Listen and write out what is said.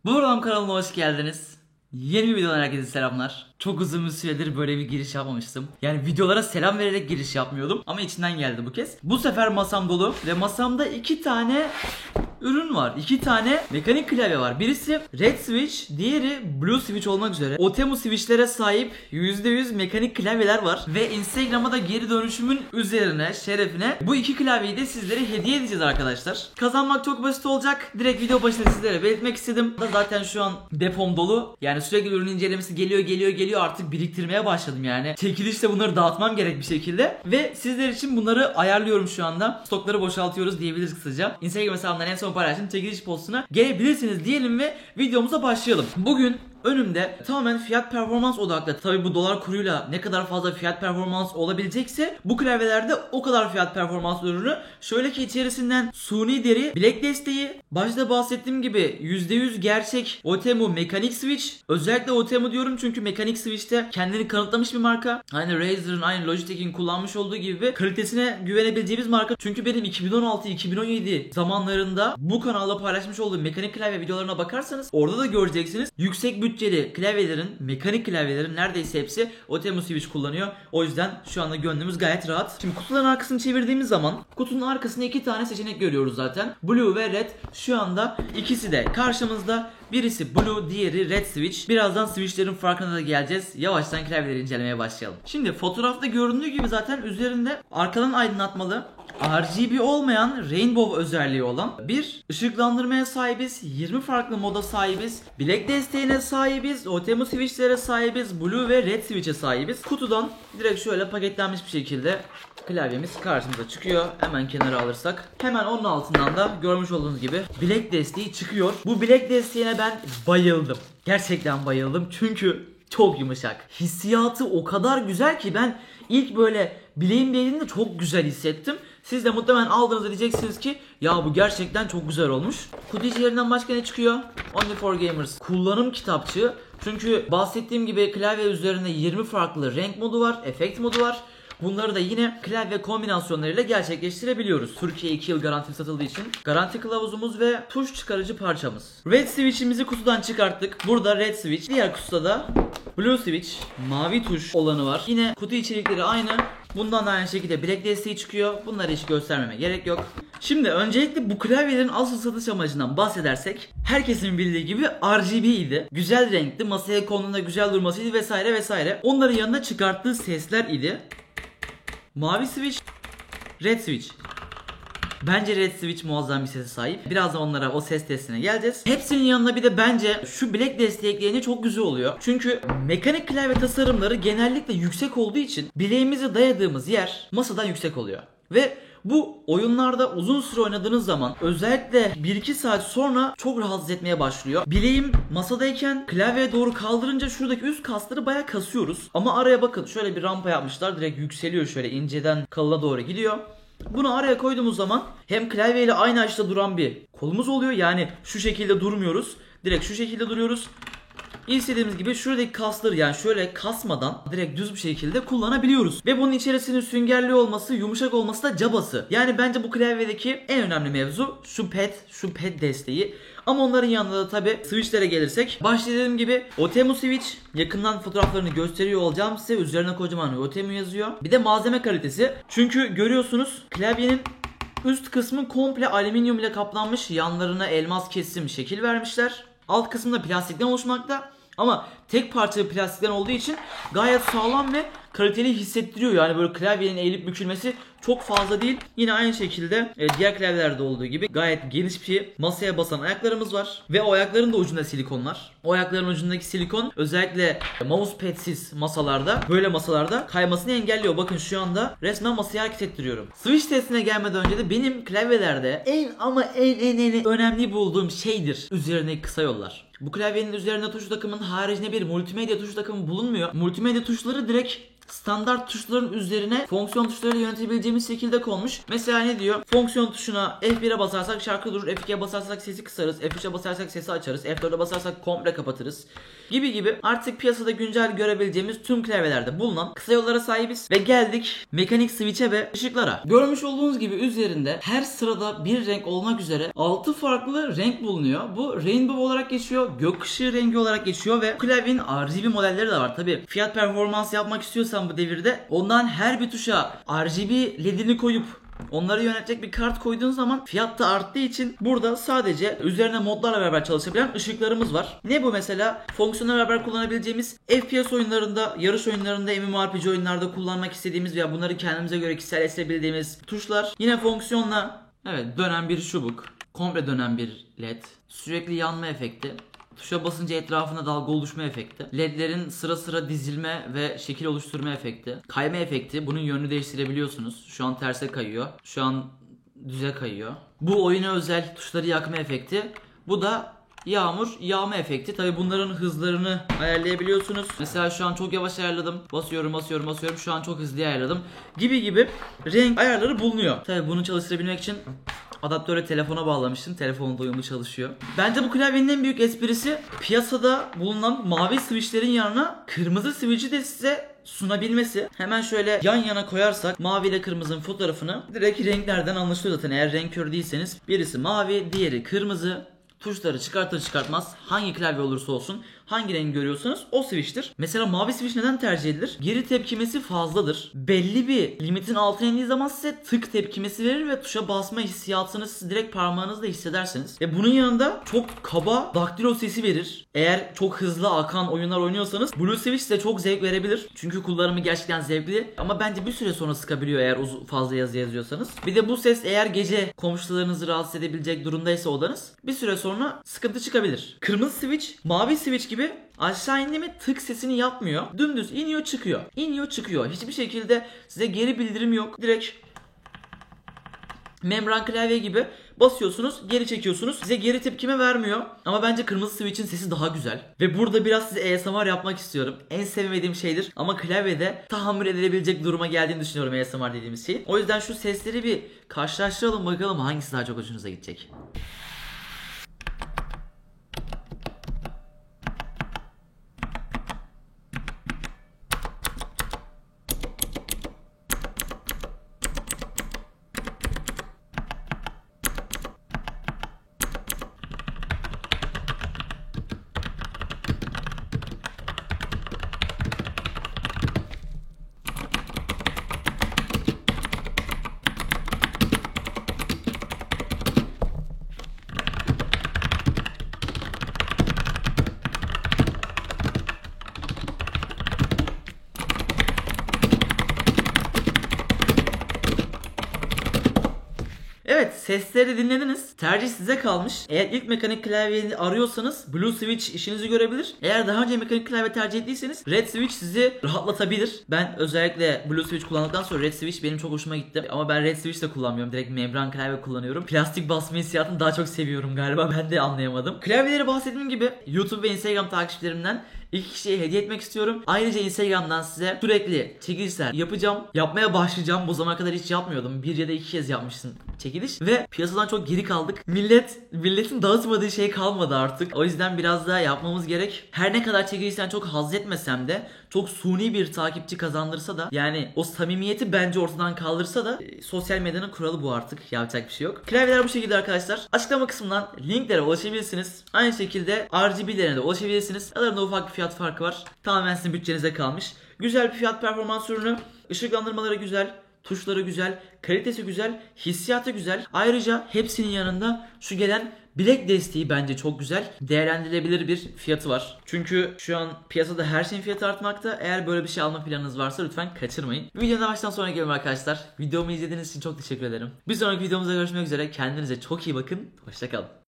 Buradan kanalıma hoş geldiniz. Yeni bir videodan herkese selamlar. Çok uzun bir süredir böyle bir giriş yapmamıştım. Yani videolara selam vererek giriş yapmıyordum ama içinden geldi bu kez. Bu sefer masam dolu ve masamda iki tane ürün var. İki tane mekanik klavye var. Birisi Red Switch, diğeri Blue Switch olmak üzere. Otemu switchlere sahip %100 mekanik klavyeler var. Ve Instagram'a da geri dönüşümün üzerine, şerefine bu iki klavyeyi de sizlere hediye edeceğiz arkadaşlar. Kazanmak çok basit olacak. Direkt video başında sizlere belirtmek istedim. Zaten şu an depom dolu. Yani sürekli ürün incelemesi geliyor. Artık biriktirmeye başladım yani. Çekilişte bunları dağıtmam gerek bir şekilde. Ve sizler için bunları ayarlıyorum şu anda. Stokları boşaltıyoruz diyebiliriz kısaca. Instagram hesabımdan en son paylaştığım çekiliş postuna gelebilirsiniz diyelim ve videomuza başlayalım. Bugün önümde tamamen fiyat performans odaklı. Tabi bu dolar kuruyla ne kadar fazla fiyat performans olabilecekse bu klavyelerde o kadar fiyat performans ürünü. Şöyle ki içerisinden suni deri bilek desteği, başta bahsettiğim gibi %100 gerçek Otemu mekanik switch. Özellikle Otemu diyorum çünkü mekanik switch'te kendini kanıtlamış bir marka. Aynı Razer'ın, aynı Logitech'in kullanmış olduğu gibi kalitesine güvenebileceğimiz marka. Çünkü benim 2016-2017 zamanlarında bu kanalda paylaşmış olduğum mekanik klavye videolarına bakarsanız orada da göreceksiniz. Yüksek bütçeli klavyelerin, mekanik klavyelerin neredeyse hepsi Otemu switch kullanıyor. O yüzden şu anda gönlümüz gayet rahat. Şimdi kutuların arkasını çevirdiğimiz zaman kutunun arkasında iki tane seçenek görüyoruz zaten. Blue ve Red. Şu anda ikisi de karşımızda. Birisi Blue, diğeri Red Switch. Birazdan switchlerin farkına da geleceğiz. Yavaştan klavyeleri incelemeye başlayalım. Şimdi fotoğrafta göründüğü gibi zaten üzerinde arkadan aydınlatmalı, RGB olmayan Rainbow özelliği olan bir ışıklandırmaya sahibiz. 20 farklı moda sahibiz. Bilek desteğine sahibiz. Otemu switchlere sahibiz. Blue ve Red Switch'e sahibiz. Kutudan direkt şöyle paketlenmiş bir şekilde klavyemiz karşımıza çıkıyor. Hemen kenara alırsak. Hemen onun altından da görmüş olduğunuz gibi bilek desteği çıkıyor. Bu bilek desteğine ben bayıldım. Gerçekten bayıldım. Çünkü çok yumuşak. Hissiyatı o kadar güzel ki ben ilk böyle bileğim değdiğinde çok güzel hissettim. Siz de muhtemelen aldığınızda diyeceksiniz ki ya bu gerçekten çok güzel olmuş. Kutu içlerinden başka ne çıkıyor? Only for Gamers kullanım kitapçığı. Çünkü bahsettiğim gibi klavye üzerinde 20 farklı renk modu var, efekt modu var. Bunları da yine klavye kombinasyonlarıyla gerçekleştirebiliyoruz. Türkiye 2 yıl garanti satıldığı için garanti kılavuzumuz ve tuş çıkarıcı parçamız. Red Switch'imizi kutudan çıkarttık. Burada Red Switch. Diğer kutuda da Blue Switch, mavi tuş olanı var. Yine kutu içerikleri aynı. Bundan da aynı şekilde bilek desteği çıkıyor. Bunları hiç göstermeme gerek yok. Şimdi öncelikle bu klavyelerin asıl satış amacından bahsedersek herkesin bildiği gibi RGB idi. Güzel renkli, masaya konduğunda güzel durmasıydı vesaire vesaire. Onların yanında çıkarttığı sesler idi. Mavi switch, red switch. Bence red switch muazzam bir sese sahip. Birazdan onlara o ses testine geleceğiz. Hepsinin yanına bir de bence şu bilek desteği ekleyince çok güzel oluyor. Çünkü mekanik klavye tasarımları genellikle yüksek olduğu için bileğimizi dayadığımız yer masadan yüksek oluyor. Ve bu oyunlarda uzun süre oynadığınız zaman özellikle 1-2 saat sonra çok rahatsız etmeye başlıyor. Bileğim masadayken klavyeye doğru kaldırınca şuradaki üst kasları bayağı kasıyoruz. Ama araya bakın şöyle bir rampa yapmışlar. Direkt yükseliyor, şöyle inceden kalına doğru gidiyor. Bunu araya koyduğumuz zaman hem klavyeyle aynı açıda duran bir kolumuz oluyor. Yani şu şekilde durmuyoruz. Direkt şu şekilde duruyoruz. İstediğimiz gibi şuradaki kasları yani şöyle kasmadan direkt düz bir şekilde kullanabiliyoruz. Ve bunun içerisinin süngerli olması, yumuşak olması da cabası. Yani bence bu klavyedeki en önemli mevzu şu pad desteği. Ama onların yanında da tabi switchlere gelirsek. Başta dediğim gibi Otemu switch, yakından fotoğraflarını gösteriyor olacağım size. Üzerine kocaman Otemu yazıyor. Bir de malzeme kalitesi. Çünkü görüyorsunuz klavyenin üst kısmı komple alüminyum ile kaplanmış. Yanlarına elmas kesim şekil vermişler. Alt kısmında plastikten oluşmakta. Ama tek parça plastikten olduğu için gayet sağlam ve kaliteli hissettiriyor. Yani böyle klavyenin eğilip bükülmesi çok fazla değil. Yine aynı şekilde diğer klavyelerde olduğu gibi gayet geniş bir masaya basan ayaklarımız var. Ve o ayakların da ucunda silikonlar. O ayakların ucundaki silikon özellikle mousepad'siz masalarda, böyle masalarda kaymasını engelliyor. Bakın şu anda resmen masayı hareket ettiriyorum. Switch testine gelmeden önce de benim klavyelerde en önemli bulduğum şeydir üzerindeki kısa yollar. Bu klavyenin üzerinde tuş takımının haricinde bir multimedya tuş takımı bulunmuyor. Multimedya tuşları direkt standart tuşların üzerine fonksiyon tuşlarıyla yönetebileceğimiz şekilde konmuş. Mesela ne diyor? Fonksiyon tuşuna F1'e basarsak şarkı durur, F2'ye basarsak sesi kısarız, F3'e basarsak sesi açarız, F4'e basarsak komple kapatırız gibi gibi artık piyasada güncel görebileceğimiz tüm klavyelerde bulunan kısa yollara sahibiz ve geldik mekanik switch'e ve ışıklara. Görmüş olduğunuz gibi üzerinde her sırada bir renk olmak üzere 6 farklı renk bulunuyor. Bu rainbow olarak geçiyor, gökkuşağı rengi olarak geçiyor ve klavyenin RGB modelleri de var. Tabi fiyat performans yapmak istiyorsan bu devirde ondan her bir tuşa RGB ledini koyup onları yönetecek bir kart koyduğun zaman fiyat da arttığı için burada sadece üzerine modlarla beraber çalışabilen ışıklarımız var. Ne bu mesela? Fonksiyonla beraber kullanabileceğimiz FPS oyunlarında, yarış oyunlarında, MMORPG oyunlarda kullanmak istediğimiz veya bunları kendimize göre kişiselleştirebildiğimiz tuşlar. Yine fonksiyonla dönen bir çubuk, komple dönen bir led, sürekli yanma efekti, tuşa basınca etrafında dalga oluşma efekti, ledlerin sıra sıra dizilme ve şekil oluşturma efekti, kayma efekti. Bunun yönünü değiştirebiliyorsunuz. Şu an terse kayıyor, şu an düze kayıyor. Bu oyuna özel tuşları yakma efekti. Bu da yağmur yağma efekti. Tabi bunların hızlarını ayarlayabiliyorsunuz. Mesela şu an çok yavaş ayarladım. Basıyorum. Şu an çok hızlı ayarladım. Gibi renk ayarları bulunuyor. Tabi bunu çalıştırabilmek için adaptöre telefona bağlamıştım. Telefonda uyumlu çalışıyor. Bence bu klavyenin en büyük esprisi piyasada bulunan mavi switchlerin yanına kırmızı switch'i de size sunabilmesi. Hemen şöyle yan yana koyarsak mavi ile kırmızının fotoğrafını direkt renklerden anlaşılıyor zaten. Eğer renk körü değilseniz birisi mavi, diğeri kırmızı. Tuşları çıkartır çıkartmaz hangi klavye olursa olsun hangi rengi görüyorsanız o switch'tir. Mesela mavi switch neden tercih edilir? Geri tepkimesi fazladır. Belli bir limitin altına indiği zaman size tık tepkimesi verir ve tuşa basma hissiyatını siz direkt parmağınızla hissedersiniz. Ve bunun yanında çok kaba daktilo sesi verir. Eğer çok hızlı akan oyunlar oynuyorsanız Blue Switch size çok zevk verebilir. Çünkü kullanımı gerçekten zevkli ama bence bir süre sonra sıkabiliyor eğer fazla yazı yazıyorsanız. Bir de bu ses eğer gece komşularınızı rahatsız edebilecek durumdaysa odanız bir süre sonra sıkıntı çıkabilir. Kırmızı switch mavi switch gibi aşağı indi mi tık sesini yapmıyor. Dümdüz iniyor çıkıyor. İniyor çıkıyor. Hiçbir şekilde size geri bildirim yok. Direkt membran klavye gibi basıyorsunuz, geri çekiyorsunuz. Size geri tepkime vermiyor. Ama bence kırmızı switch'in sesi daha güzel. Ve burada biraz size ASMR yapmak istiyorum. En sevmediğim şeydir ama klavyede tahammül edilebilecek duruma geldiğini düşünüyorum ASMR dediğimiz şeyin. O yüzden şu sesleri bir karşılaştıralım bakalım hangisi daha çok hoşunuza gidecek. Evet, sesleri dinlediniz. Tercih size kalmış. Eğer ilk mekanik klavyeyi arıyorsanız Blue Switch işinizi görebilir. Eğer daha önce mekanik klavye tercih ettiyseniz Red Switch sizi rahatlatabilir. Ben özellikle Blue Switch kullandıktan sonra Red Switch benim çok hoşuma gitti. Ama ben Red Switch de kullanmıyorum. Direkt membran klavye kullanıyorum. Plastik basma hissiyatını daha çok seviyorum galiba. Ben de anlayamadım. Klavyeleri bahsettiğim gibi YouTube ve Instagram takipçilerimden 2 kişiye hediye etmek istiyorum. Ayrıca Instagram'dan size sürekli çekilişler yapacağım. Yapmaya başlayacağım. Bu zamana kadar hiç yapmıyordum. Bir ya da 2 kez yapmıştım çekiliş. Ve piyasadan çok geri kaldık. Milletin dağıtmadığı şey kalmadı artık. O yüzden biraz daha yapmamız gerek. Her ne kadar çekilişten çok haz etmesem de çok suni bir takipçi kazandırsa da yani o samimiyeti bence ortadan kaldırsa da sosyal medyanın kuralı bu artık. Yapacak bir şey yok. Klavyeler bu şekilde arkadaşlar. Açıklama kısmından linklere ulaşabilirsiniz. Aynı şekilde RGB'lerine de ulaşabilirsiniz. Aralarında ufak bir fiyat farkı var. Tamamen sizin bütçenize kalmış. Güzel bir fiyat performans ürünü. Işıklandırmaları güzel. Tuşları güzel, kalitesi güzel, hissiyatı güzel. Ayrıca hepsinin yanında şu gelen bilek desteği bence çok güzel. Değerlendirilebilir bir fiyatı var. Çünkü şu an piyasada her şeyin fiyatı artmakta. Eğer böyle bir şey alma planınız varsa lütfen kaçırmayın. Videonun baştan sona geliyorum arkadaşlar. Videomu izlediğiniz için çok teşekkür ederim. Bir sonraki videomuzda görüşmek üzere. Kendinize çok iyi bakın. Hoşça kalın.